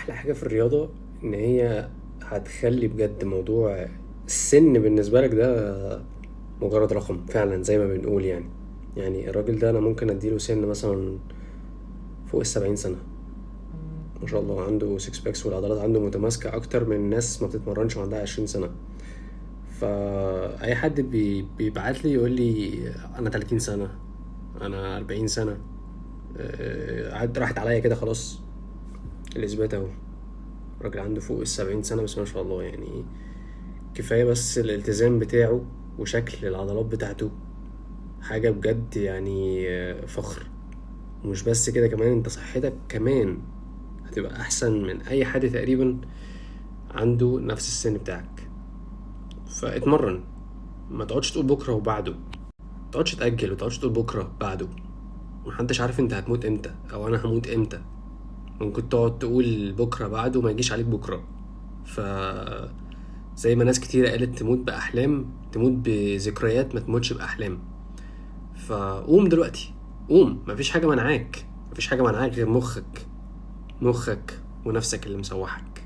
احلى حاجه في الرياضه ان هي هتخلي بجد موضوع السن بالنسبه لك ده مجرد رقم فعلا زي ما بنقول يعني الراجل ده انا ممكن اديله سن مثلا فوق ال70 سنه. ما شاء الله عنده سيكس باكس والعضلات عنده متماسكه اكتر من ناس ما بتتمرنش وعندها 20 سنه. فاي حد بيبعت لي يقول لي انا 30 سنه، انا 40 سنه، عد راحت عليا كده خلاص. الاثبات اهو، راجل عنده فوق ال70 سنة بس ما شاء الله يعني. كفاية بس الالتزام بتاعه وشكل العضلات بتاعته حاجة بجد يعني فخر. ومش بس كده، كمان انت صحتك كمان هتبقى احسن من اي حد تقريبا عنده نفس السن بتاعك. فاتمرن، ما تقعدش تقول بكرة وبعده، ما تقعدش تأجل وتقعدش تقول بكرة بعده. محدش عارف انت هتموت امتى او انا هموت امتى. ممكن تقعد تقول بكرة بعده ما يجيش عليك بكرة. ف زي ما ناس كتيرة قالت تموت بأحلام، تموت بذكريات، ما تموتش بأحلام. فقوم دلوقتي، قوم، مفيش حاجة منعاك، مفيش حاجة منعاك غير مخك ونفسك اللي مسوحك.